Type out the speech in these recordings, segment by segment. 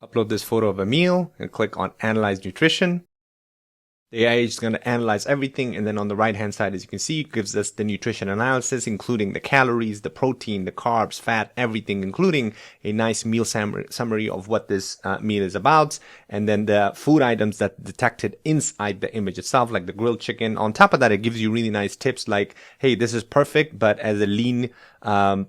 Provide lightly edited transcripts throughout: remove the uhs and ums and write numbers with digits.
Upload this photo of a meal and click on Analyze Nutrition. The AI is going to analyze everything, and then on the right hand side, as you can see, it gives us the nutrition analysis, including the calories, the protein, the carbs, fat, everything, including a nice meal summary of what this meal is about, and then the food items that detected inside the image itself, like the grilled chicken. On top of that, it gives you really nice tips like, hey, this is perfect, but as a lean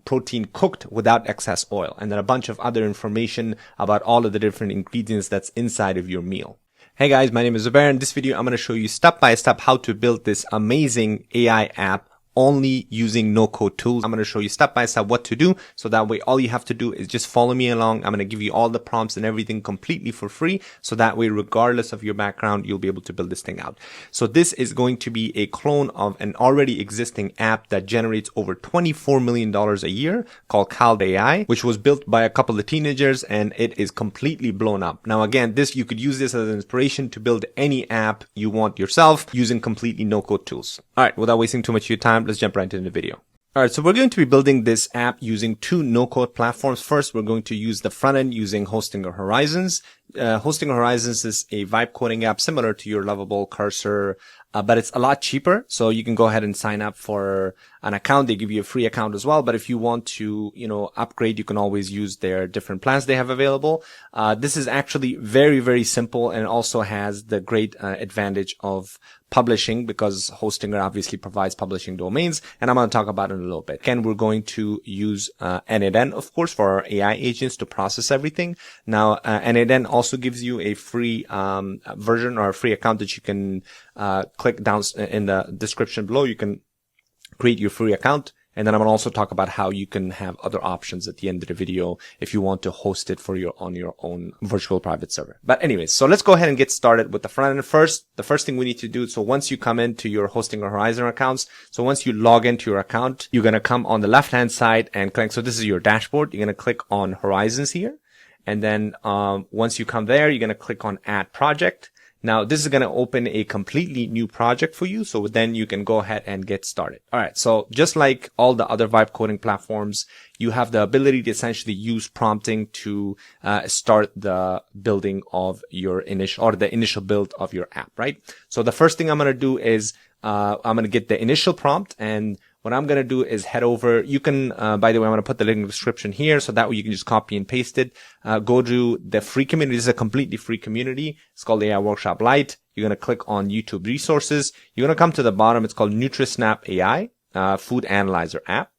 protein cooked without excess oil, and then a bunch of other information about all of the different ingredients that's inside of your meal. Hey guys, my name is Zubair. In this video, I'm going to show you step by step how to build this amazing AI app only using no-code tools. I'm going to show you step by step what to do, so that way all you have to do is just follow me along. I'm going to give you all the prompts and everything completely for free, so that way regardless of your background, you'll be able to build this thing out. So this is going to be a clone of an already existing app that generates over $24 million a year called CalAI, which was built by a couple of teenagers, and it is completely blown up. Now again, you could use this as an inspiration to build any app you want yourself using completely no-code tools. All right, without wasting too much of your time, let's jump right into the video. All right, so we're going to be building this app using two no-code platforms. First, we're going to use the front end using Hostinger Horizons. Hostinger Horizons is a vibe coding app similar to your Lovable Cursor, but it's a lot cheaper. So you can go ahead and sign up for an account. They give you a free account as well. But if you want to, upgrade, you can always use their different plans they have available. This is actually very, very simple, and also has the great advantage of publishing, because Hostinger obviously provides publishing domains, and I'm going to talk about it in a little bit. Again, we're going to use n8n, of course, for our AI agents to process everything. Now, n8n also gives you a free version or a free account that you can click down in the description below. You can create your free account. And then I'm going to also talk about how you can have other options at the end of the video if you want to host it on your own virtual private server. But anyways, so let's go ahead and get started with the front end first. The first thing we need to do, so once you come into your Hostinger Horizon accounts, so once you log into your account, you're going to come on the left-hand side and click. So this is your dashboard. You're going to click on Horizons here. And then once you come there, you're going to click on Add Project. Now, this is going to open a completely new project for you, so then you can go ahead and get started. All right, so just like all the other vibe coding platforms, you have the ability to essentially use prompting to start the building of your initial build of your app, right? So the first thing I'm going to do is I'm going to get the initial prompt, and what I'm going to do is head over. You can, by the way, I'm going to put the link in the description here, so that way you can just copy and paste it. Go to the free community. This is a completely free community. It's called AI Workshop Lite. You're going to click on YouTube resources. You're going to come to the bottom. It's called NutriSnap AI, Food Analyzer app.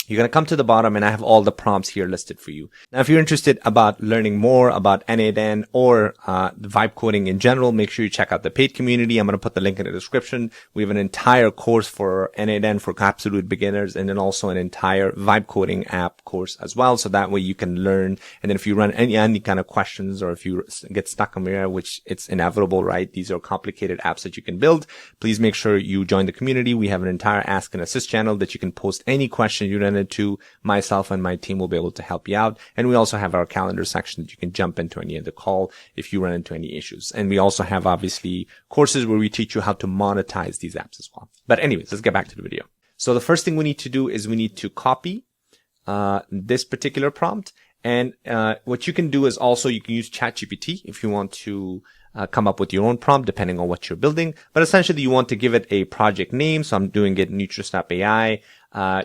You're going to come to the bottom, and I have all the prompts here listed for you. Now, if you're interested about learning more about n8n or the vibe coding in general, make sure you check out the paid community. I'm going to put the link in the description. We have an entire course for n8n for absolute beginners, and then also an entire vibe coding app course as well. So that way you can learn. And then if you run any kind of questions, or if you get stuck on there, which it's inevitable, right? These are complicated apps that you can build. Please make sure you join the community. We have an entire Ask and Assist channel that you can post any question you run into. Myself and my team will be able to help you out. And we also have our calendar section that you can jump into any of the call if you run into any issues. And we also have obviously courses where we teach you how to monetize these apps as well. But anyways, let's get back to the video. So the first thing we need to do is we need to copy this particular prompt. And what you can do is also you can use ChatGPT if you want to come up with your own prompt depending on what you're building. But essentially you want to give it a project name. So I'm doing it NutriSnap AI.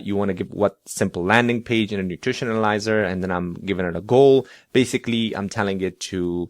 You want to give what simple landing page and a nutrition analyzer, and then I'm giving it a goal. Basically, I'm telling it to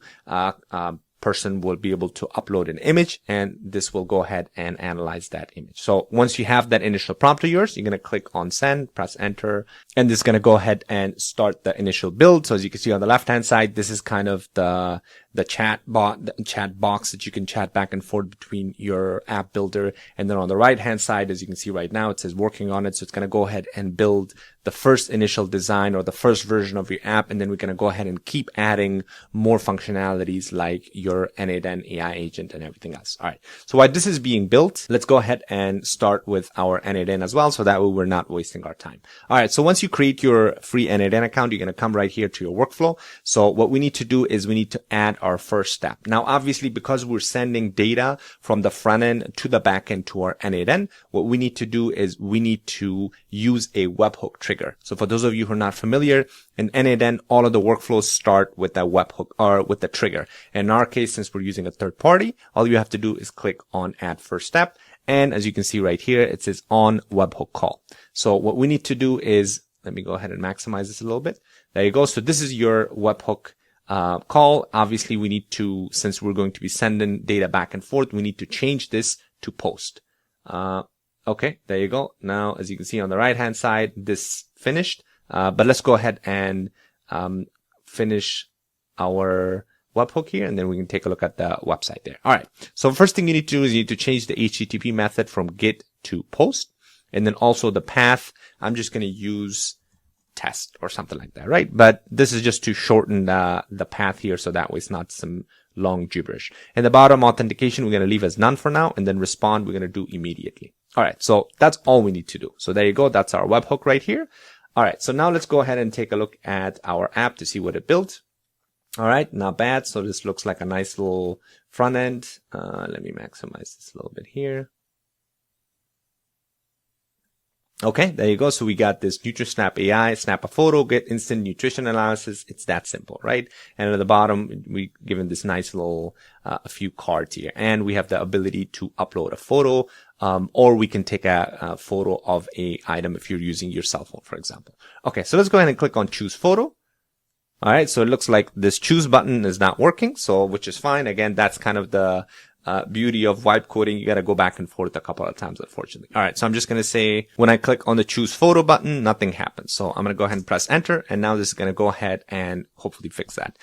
person will be able to upload an image, and this will go ahead and analyze that image. So once you have that initial prompt of yours, you're going to click on send, press enter, and this is going to go ahead and start the initial build. So as you can see on the left hand side, this is kind of the chat box that you can chat back and forth between your app builder. And then on the right hand side, as you can see right now, it says working on it. So it's going to go ahead and build the first initial design or the first version of your app. And then we're going to go ahead and keep adding more functionalities like your n8n AI agent and everything else. All right. So while this is being built, let's go ahead and start with our n8n as well. So that way we're not wasting our time. All right. So once you create your free n8n account, you're going to come right here to your workflow. So what we need to do is we need to add our first step. Now, obviously, because we're sending data from the front end to the back end to our N8N, what we need to do is we need to use a webhook trigger. So for those of you who are not familiar, in N8N, all of the workflows start with that webhook or with the trigger. In our case, since we're using a third party, all you have to do is click on add first step. And as you can see right here, it says on webhook call. So what we need to do is, let me go ahead and maximize this a little bit. There you go. So this is your webhook call. Obviously, we need to, since we're going to be sending data back and forth, we need to change this to post. Okay, there you go. Now, as you can see on the right-hand side, this finished. But let's go ahead and finish our webhook here, and then we can take a look at the website there. All right. So first thing you need to do is you need to change the HTTP method from get to post. And then also the path, I'm just going to use test or something like that, right? But this is just to shorten the path here, so that way it's not some long gibberish. And the bottom authentication, we're going to leave as none for now, and then respond we're going to do immediately. All right, so that's all we need to do. So there you go. That's our webhook right here. All right, so now let's go ahead and take a look at our app to see what it built. All right, not bad. So this looks like a nice little front end. Let me maximize this a little bit here. Okay, there you go. So we got this NutriSnap AI, snap a photo, get instant nutrition analysis. It's that simple, right? And at the bottom, we given this nice little, a few cards here, and we have the ability to upload a photo, or we can take a photo of a item if you're using your cell phone, for example. Okay, so let's go ahead and click on choose photo. All right, so it looks like this choose button is not working, so which is fine. Again, that's kind of the beauty of vibe coding. You got to go back and forth a couple of times, unfortunately. All right, so I'm just going to say when I click on the choose photo button, nothing happens. So I'm going to go ahead and press enter, and now this is going to go ahead and hopefully fix that.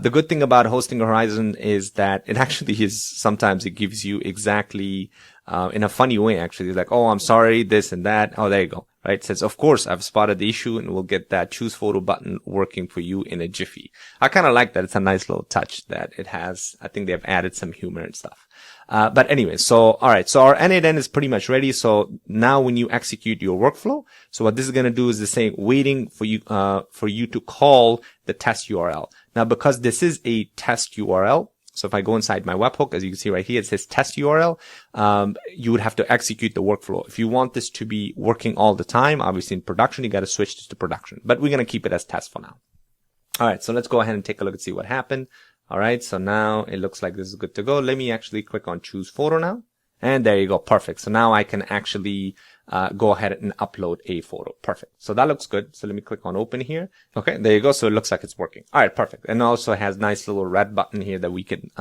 The good thing about hosting Horizon is that it actually is, sometimes it gives you exactly in a funny way, actually. It's like, oh, I'm sorry, this and that. Oh, there you go. Right? It says, of course, I've spotted the issue, and we'll get that choose photo button working for you in a jiffy. I kind of like that. It's a nice little touch that it has. I think they've added some humor and stuff. But anyway, so, all right. So our N8N is pretty much ready. So now when you execute your workflow, so what this is going to do is the same, waiting for you to call the test URL. Now, because this is a test URL, so if I go inside my webhook, as you can see right here, it says test URL. You would have to execute the workflow. If you want this to be working all the time, obviously in production, you got to switch this to production, but we're going to keep it as test for now. All right. So let's go ahead and take a look and see what happened. All right. So now it looks like this is good to go. Let me actually click on choose photo now. And there you go. Perfect. So now I can actually go ahead and upload a photo. Perfect. So that looks good. So let me click on open here. Okay, there you go. So it looks like it's working. All right, perfect. And also has nice little red button here that we can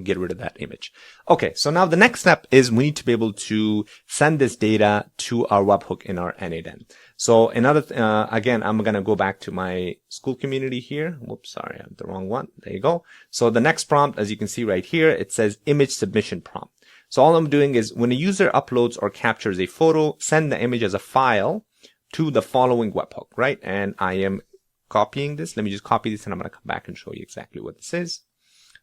get rid of that image. Okay, so now the next step is we need to be able to send this data to our webhook in our N8N. So another, again, I'm going to go back to my school community here. Whoops, sorry, I have the wrong one. There you go. So the next prompt, as you can see right here, it says image submission prompt. So all I'm doing is when a user uploads or captures a photo, send the image as a file to the following webhook, right? And I am copying this. Let me just copy this, and I'm going to come back and show you exactly what this is.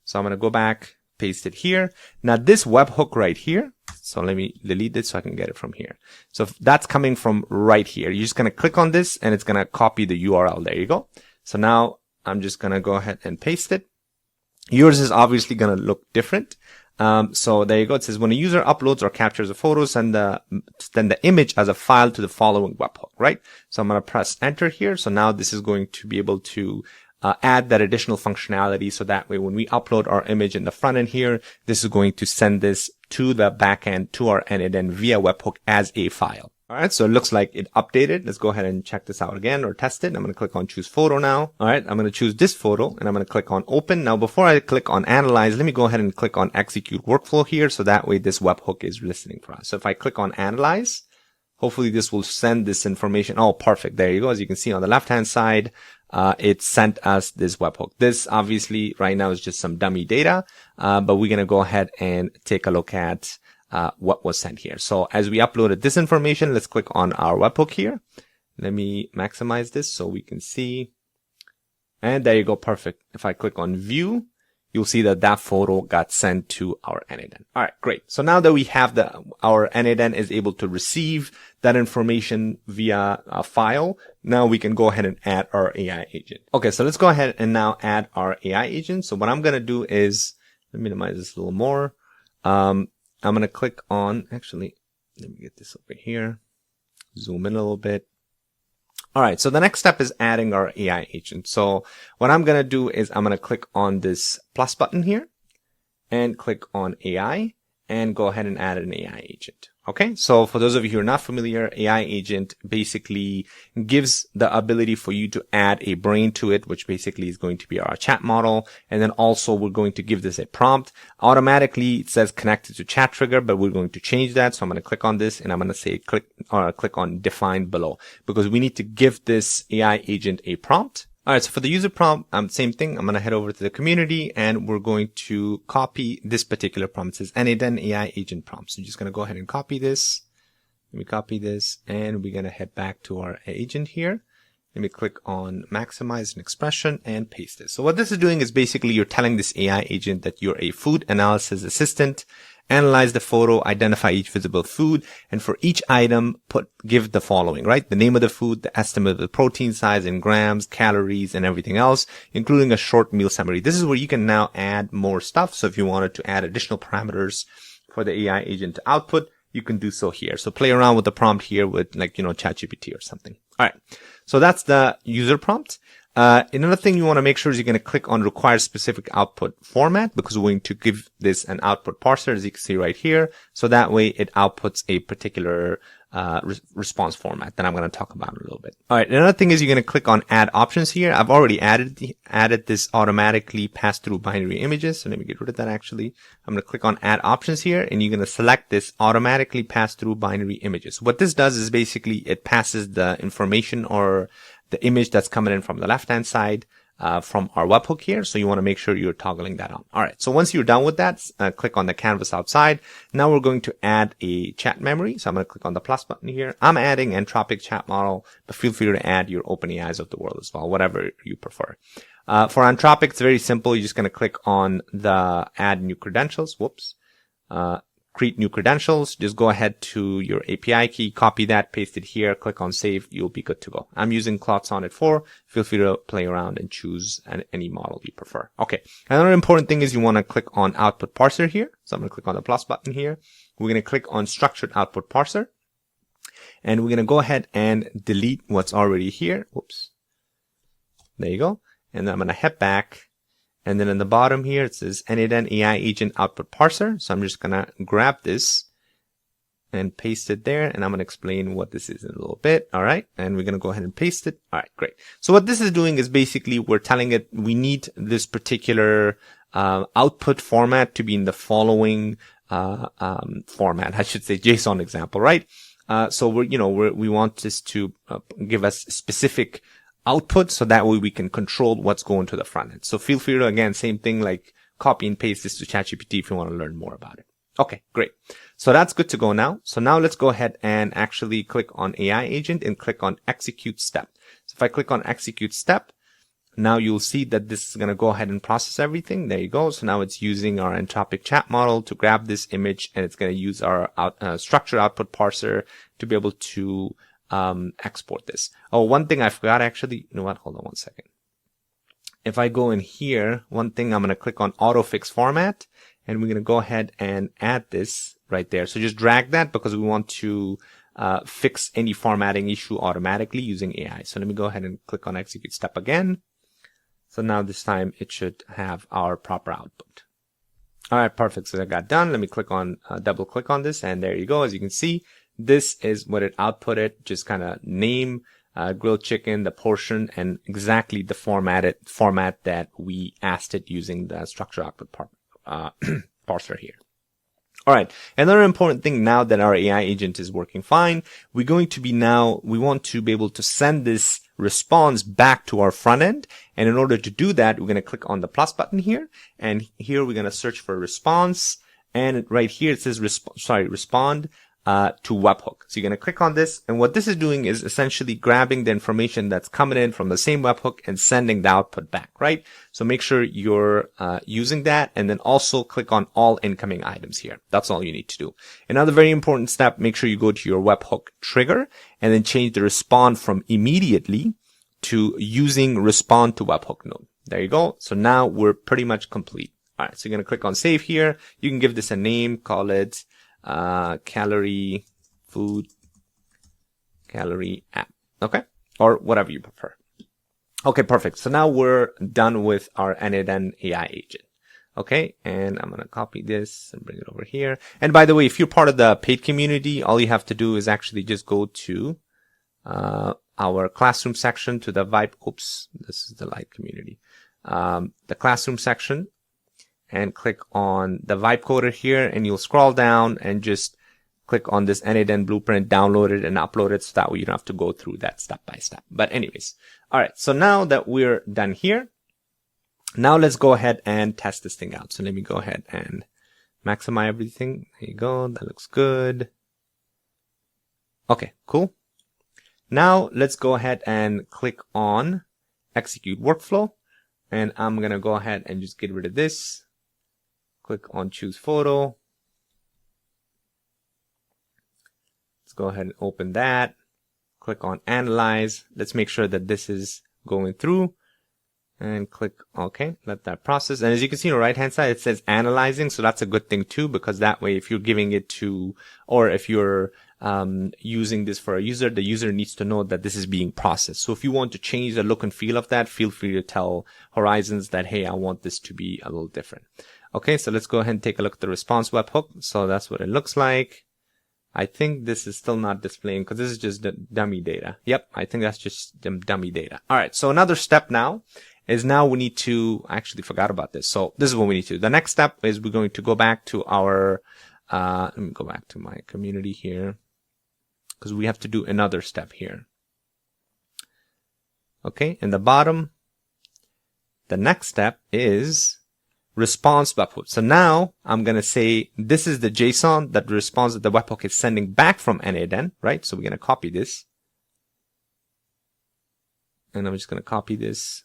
So I'm going to go back, paste it here. Now this webhook right here. So let me delete this so I can get it from here. So that's coming from right here. You're just going to click on this, and it's going to copy the URL. There you go. So now I'm just going to go ahead and paste it. Yours is obviously going to look different. So there you go. It says when a user uploads or captures a photo, send the image as a file to the following webhook, right? So I'm going to press enter here. So now this is going to be able to add that additional functionality. So that way, when we upload our image in the front end here, this is going to send this to the back end, to our N8N via webhook as a file. All right, so it looks like it updated. Let's go ahead and check this out again or test it. I'm going to click on choose photo now. All right, I'm going to choose this photo, and I'm going to click on open. Now, before I click on analyze, let me go ahead and click on execute workflow here. So that way this webhook is listening for us. So if I click on analyze, hopefully this will send this information. Oh, perfect. There you go. As you can see on the left-hand side, it sent us this webhook. This obviously right now is just some dummy data, but we're going to go ahead and take a look at what was sent here. So as we uploaded this information, let's click on our webhook here. Let me maximize this so we can see. And there you go. Perfect. If I click on view, you'll see that that photo got sent to our NADN. All right, great. So now that we have our NADN is able to receive that information via a file, now we can go ahead and add our AI agent. Okay, so let's go ahead and now add our AI agent. So what I'm going to do is, let me minimize this a little more. I'm going to click on, actually, let me get this over here, zoom in a little bit. All right, so the next step is adding our AI agent. So what I'm going to do is I'm going to click on this plus button here and click on AI and go ahead and add an AI agent. Okay, so for those of you who are not familiar, AI agent basically gives the ability for you to add a brain to it, which basically is going to be our chat model. And then also we're going to give this a prompt. Automatically it says connected to chat trigger, but we're going to change that. So I'm going to click on this and I'm going to say click on define below, because we need to give this AI agent a prompt. All right, so for the user prompt, same thing. I'm going to head over to the community and we're going to copy this particular prompt. It says NADN AI agent prompt. So I'm just going to go ahead and copy this. Let me copy this and we're going to head back to our agent here. Let me click on maximize an expression and paste this. So what this is doing is basically you're telling this AI agent that you're a food analysis assistant. Analyze the photo, identify each visible food, and for each item, give the following, right? The name of the food, the estimate of the protein size in grams, calories, and everything else, including a short meal summary. This is where you can now add more stuff. So if you wanted to add additional parameters for the AI agent to output, you can do so here. So play around with the prompt here with ChatGPT or something. All right. So that's the user prompt. Another thing you want to make sure is you're going to click on require specific output format, because we're going to give this an output parser, as you can see right here. So that way it outputs a particular response format that I'm going to talk about in a little bit. All right. Another thing is you're going to click on add options here. I've already added this automatically pass through binary images. So let me get rid of that. Actually, I'm going to click on add options here and you're going to select this automatically pass through binary images. What this does is basically it passes the information or the image that's coming in from the left-hand side from our webhook here. So you want to make sure you're toggling that on. All right. So once you're done with that, click on the canvas outside. Now we're going to add a chat memory. So I'm going to click on the plus button here. I'm adding Anthropic chat model, but feel free to add your OpenAIs of the world as well, whatever you prefer. For Anthropic, it's very simple. You're just going to click on the add new credentials. Create new credentials. Just go ahead to your API key, copy that, paste it here, click on save. You'll be good to go. I'm using Claude Sonnet 4. Feel free to play around and choose any model you prefer. Okay. Another important thing is you want to click on output parser here. So I'm going to click on the plus button here. We're going to click on structured output parser and we're going to go ahead and delete what's already here. Whoops. There you go. And then I'm going to head back. And then in the bottom here, it says NADN AI agent output parser. So I'm just going to grab this and paste it there. And I'm going to explain what this is in a little bit. All right. And we're going to go ahead and paste it. All right, great. So what this is doing is basically we're telling it we need this particular output format to be in the following format. I should say JSON example, right? So we want this to give us specific output, so that way we can control what's going to the front end. So feel free to, again, same thing, like copy and paste this to ChatGPT if you want to learn more about it. Okay, great. So that's good to go now. So now let's go ahead and actually click on AI agent and click on execute step. So if I click on execute step, now you'll see that this is going to go ahead and process everything. There you go. So now it's using our Anthropic chat model to grab this image, and it's going to use our structured output parser to be able to export this. Oh, one thing I forgot actually, you know what? Hold on one second. If I go in here, one thing I'm going to click on auto fix format and we're going to go ahead and add this right there. So just drag that because we want to fix any formatting issue automatically using AI. So let me go ahead and click on execute step again. So now this time it should have our proper output. All right, perfect. So that got done. Let me click on, double click on this and there you go. As you can see, this is what it outputted, just kind of name, grilled chicken, the portion, and exactly the format that we asked it using the structure output parser here. All right. Another important thing now that our AI agent is working fine, we want to be able to send this response back to our front end. And in order to do that, we're going to click on the plus button here. And here we're going to search for response. And right here it says respond. to webhook. So you're going to click on this, and what this is doing is essentially grabbing the information that's coming in from the same webhook and sending the output back, right? So make sure you're using that, and then also click on all incoming items here. That's all you need to do. Another very important step, make sure you go to your webhook trigger and then change the respond from immediately to using respond to webhook node. There you go. So now we're pretty much complete. All right, so you're going to click on save here. You can give this a name, call it calorie food calorie app, okay, or whatever you prefer. Okay, perfect. So now we're done with our n8n AI agent. Okay, and I'm gonna copy this and bring it over here. And by the way, if you're part of the paid community, all you have to do is actually just go to our classroom section, to the Vibe. Oops, this is the light community. The classroom section, and click on the Vibe coder here, and you'll scroll down and just click on this n8n blueprint, download it and upload it, so that way you don't have to go through that step by step. But anyways, all right, so now that we're done here, now let's go ahead and test this thing out. So let me go ahead and maximize everything. There you go, that looks good. Okay, cool. Now let's go ahead and click on execute workflow, and I'm gonna go ahead and just get rid of this. Click on choose photo. Let's go ahead and open that. Click on analyze. Let's make sure that this is going through, and click OK. Let that process. And as you can see on the right hand side, it says analyzing. So that's a good thing too, because that way if you're giving it to, or if you're using this for a user, the user needs to know that this is being processed. So if you want to change the look and feel of that, feel free to tell Horizons that, hey, I want this to be a little different. Okay, so let's go ahead and take a look at the response webhook. So that's what it looks like. I think this is still not displaying because this is just the dummy data. Yep, I think that's just the dummy data. All right, so another step now is we need to, I actually forgot about this. So this is what we need to do. The next step is we're going to go back to our, let me go back to my community here, because we have to do another step here. Okay, in the bottom, the next step is response webhook. So now I'm going to say this is the JSON that responds that the webhook is sending back from n8n, right? So we're going to copy this. And I'm just going to copy this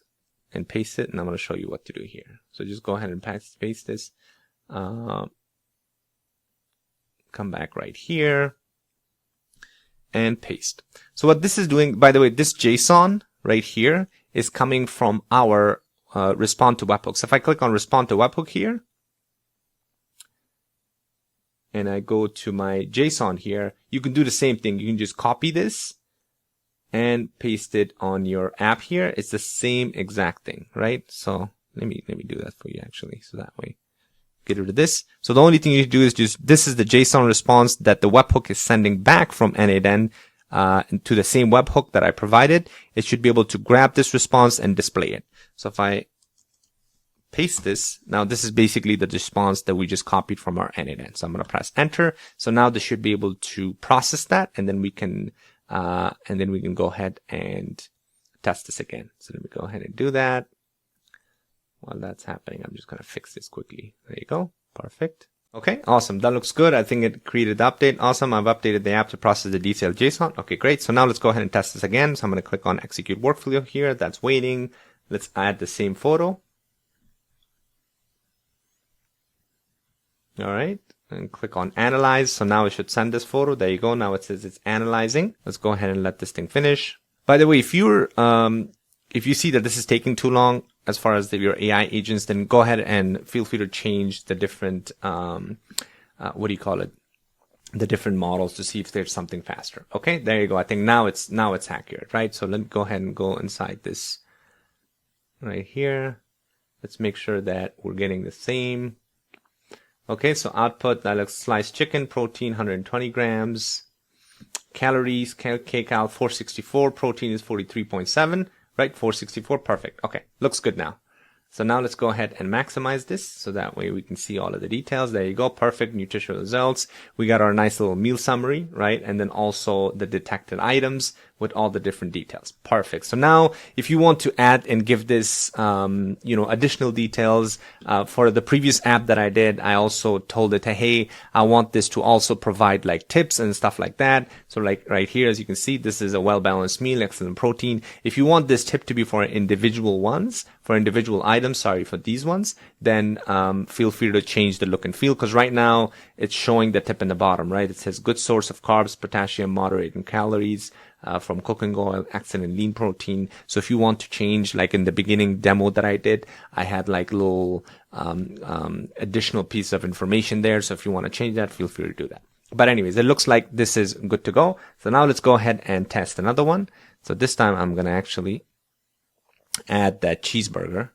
and paste it, and I'm going to show you what to do here. So just go ahead and paste this. Come back right here and paste. So what this is doing, by the way, this JSON right here is coming from our respond to webhook. So if I click on respond to webhook here, and I go to my JSON here, you can do the same thing. You can just copy this and paste it on your app here. It's the same exact thing, right? So let me do that for you actually. So that way, get rid of this. So the only thing you do is just, this is the JSON response that the webhook is sending back from n8n to the same webhook that I provided. It should be able to grab this response and display it. So if I paste this, now this is basically the response that we just copied from our n8n. So I'm going to press enter. So now this should be able to process that, and then we can go ahead and test this again. So let me go ahead and do that. While that's happening, I'm just going to fix this quickly. There you go. Perfect. Okay, awesome. That looks good. I think it created the update. Awesome. I've updated the app to process the detailed JSON. Okay, great. So now let's go ahead and test this again. So I'm going to click on execute workflow here. That's waiting. Let's add the same photo. All right. And click on analyze. So now it should send this photo. There you go. Now it says it's analyzing. Let's go ahead and let this thing finish. By the way, if you see that this is taking too long as far as your AI agents, then go ahead and feel free to change the different, what do you call it? The different models to see if there's something faster. Okay, there you go. I think now it's accurate, right? So let me go ahead and go inside this right here. Let's make sure that we're getting the same. Okay, so output, that looks sliced chicken, protein 120 grams, calories, kcal 464, protein is 43.7, right? 464, perfect. Okay, looks good now. So now let's go ahead and maximize this so that way we can see all of the details. There you go, perfect nutritional results. We got our nice little meal summary, right? And then also the detected items, with all the different details. Perfect. So now if you want to add and give this, additional details, for the previous app that I did, I also told it, hey, I want this to also provide like tips and stuff like that. So like right here, as you can see, this is a well-balanced meal, excellent protein. If you want this tip to be for individual ones, for individual items, for these ones, then feel free to change the look and feel, because right now it's showing the tip in the bottom, right? It says good source of carbs, potassium, moderate in calories, from cooking oil, excellent lean protein. So if you want to change, like in the beginning demo that I did, I had like little additional piece of information there. So if you want to change that, feel free to do that. But anyways, it looks like this is good to go. So now let's go ahead and test another one. So this time I'm going to actually add that cheeseburger,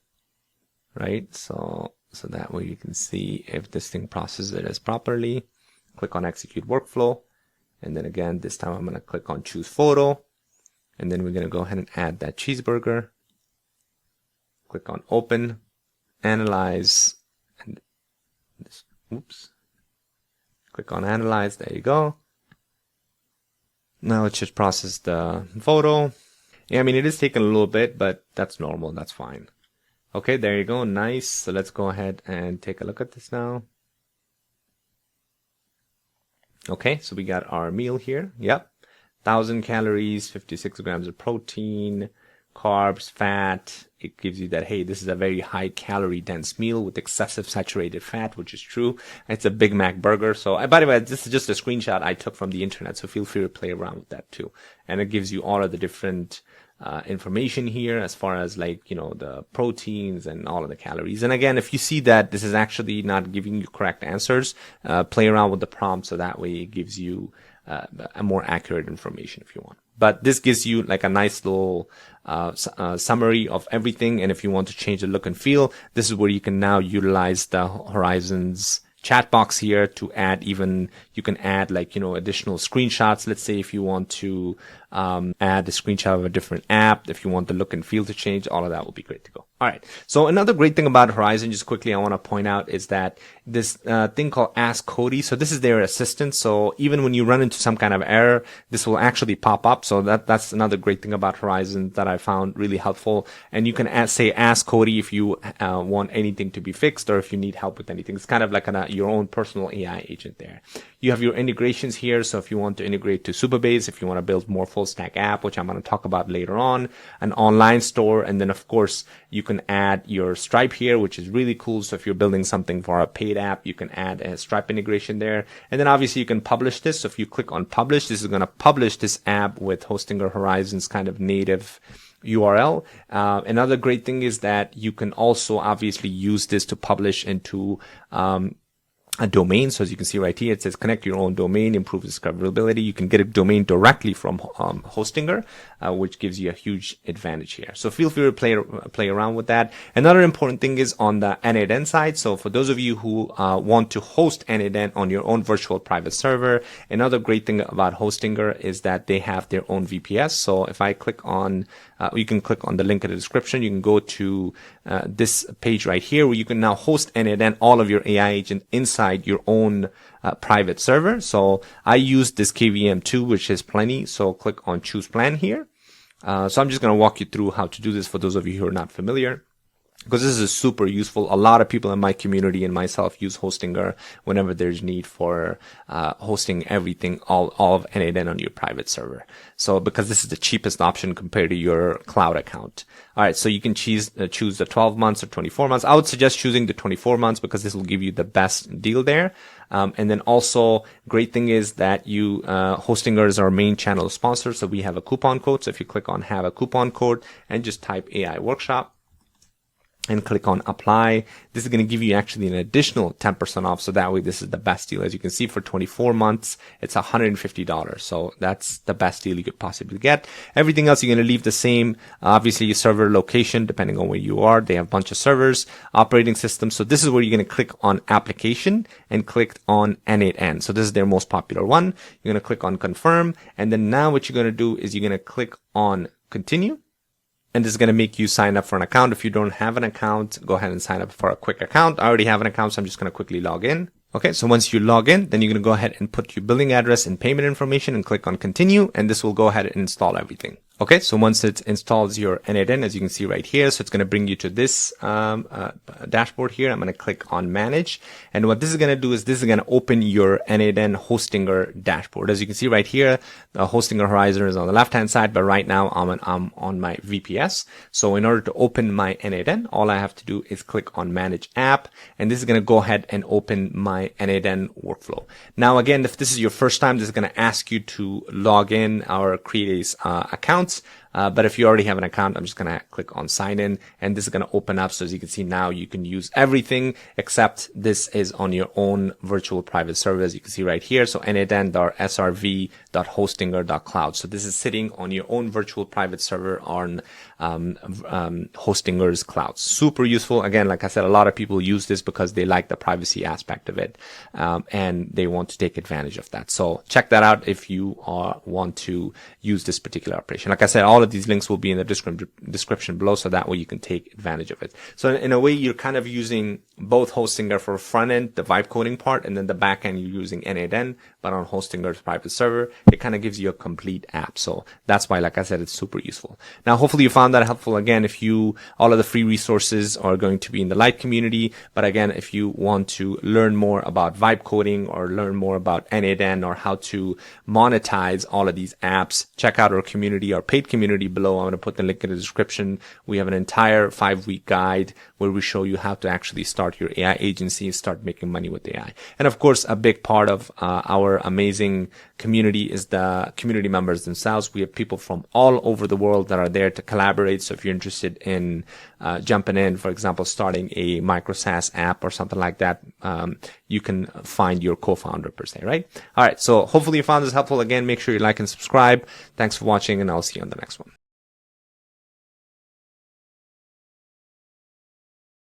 right? So that way you can see if this thing processes it as properly. Click on execute workflow. And then again, this time I'm going to click on choose photo. And then we're going to go ahead and add that cheeseburger. Click on open, analyze, and this, oops. Click on analyze. There you go. Now it should process the photo. Yeah, I mean, it is taking a little bit, but that's normal. That's fine. Okay, there you go. Nice. So let's go ahead and take a look at this now. Okay, so we got our meal here. Yep. 1,000 calories, 56 grams of protein, carbs, fat. It gives you that, hey, this is a very high calorie dense meal with excessive saturated fat, which is true. It's a Big Mac burger. So by the way, this is just a screenshot I took from the internet. So feel free to play around with that too. And it gives you all of the different information here as far as like, the proteins and all of the calories. And again, if you see that this is actually not giving you correct answers, play around with the prompt so that way it gives you a more accurate information if you want. But this gives you like a nice little summary of everything. And if you want to change the look and feel, this is where you can now utilize the Horizons chat box here to add you can add like, additional screenshots. Let's say if you want to add a screenshot of a different app, if you want the look and feel to change, all of that will be great to go. All right. So another great thing about Horizon, just quickly, I want to point out is that this thing called Ask Cody. So this is their assistant. So even when you run into some kind of error, this will actually pop up. So that's another great thing about Horizon that I found really helpful. And you can say Ask Cody if you want anything to be fixed or if you need help with anything. It's kind of like your own personal AI agent there. You have your integrations here. So if you want to integrate to Supabase, if you want to build more full stack app, which I'm going to talk about later on, an online store, and then of course you can add your Stripe here, which is really cool. So if you're building something for a paid app, you can add a Stripe integration there. And then obviously you can publish this. So if you click on publish, this is going to publish this app with Hostinger Horizon's kind of native URL. Another great thing is that you can also obviously use this to publish into a domain. So as you can see right here, it says connect your own domain, improve discoverability. You can get a domain directly from Hostinger, which gives you a huge advantage here. So feel free to play around with that. Another important thing is on the n8n side. So for those of you who want to host n8n on your own virtual private server, another great thing about Hostinger is that they have their own VPS. So if I click on, you can click on the link in the description. You can go to this page right here where you can now host n8n, all of your AI agent inside your own private server. So I use this KVM2, which is plenty. So click on choose plan here. So I'm just going to walk you through how to do this for those of you who are not familiar, because this is super useful. A lot of people in my community and myself use Hostinger whenever there's need for hosting everything, all of n8n on your private server. So because this is the cheapest option compared to your cloud account. All right, so you can choose the 12 months or 24 months. I would suggest choosing the 24 months because this will give you the best deal there. And then also, great thing is that Hostinger is our main channel sponsor, so we have a coupon code. So if you click on have a coupon code and just type AI workshop and click on apply, this is going to give you actually an additional 10% off. So that way, this is the best deal. As you can see, for 24 months, it's $150. So that's the best deal you could possibly get. Everything else, you're going to leave the same. Obviously, your server location, depending on where you are, they have a bunch of servers, operating system. So this is where you're going to click on application and click on n8n. So this is their most popular one. You're going to click on confirm. And then now what you're going to do is you're going to click on continue. and this is going to make you sign up for an account. If you don't have an account, go ahead and sign up for a quick account. I already have an account, so I'm just going to quickly log in. Okay, so once you log in, then you're going to go ahead and put your billing address and payment information and click on continue, and this will go ahead and install everything. Okay, so once it installs your N8N, as you can see right here, so it's going to bring you to this dashboard here. I'm going to click on manage. And what this is going to do is this is going to open your N8N Hostinger dashboard. As you can see right here, the Hostinger horizon is on the left-hand side, but right now I'm on my VPS. So in order to open my N8N, all I have to do is click on manage app, and this is going to go ahead and open my N8N workflow. Now, again, if this is your first time, this is going to ask you to log in or create a account. But if you already have an account, I'm just going to click on sign in, and this is going to open up. So as you can see now, you can use everything except this is on your own virtual private server, as you can see right here. So n8n.srv.hostinger.cloud. So this is sitting on your own virtual private server on Hostinger's cloud. Super useful. Again, like I said, a lot of people use this because they like the privacy aspect of it, and they want to take advantage of that. So check that out if you want to use this particular operation. Like I said, all of these links will be in the description below, so that way you can take advantage of it. So in a way, you're kind of using both Hostinger for front end, the vibe coding part, and then the back end you're using N8N, but on Hostinger's private server. It kind of gives you a complete app. So that's why, like I said, it's super useful. Now, hopefully you found that helpful. Again, all of the free resources are going to be in the Lite community. But again, if you want to learn more about vibe coding or learn more about N8N or how to monetize all of these apps, check out our community, our paid community below. I'm going to put the link in the description. We have an entire 5-week guide where we show you how to actually start your AI agency and start making money with AI. And of course, a big part of our amazing community is the community members themselves. We have people from all over the world that are there to collaborate. So if you're interested in jumping in, for example, starting a micro SaaS app or something like that, you can find your co-founder per se, right? All right. So hopefully you found this helpful. Again, make sure you like and subscribe. Thanks for watching, and I'll see you on the next one.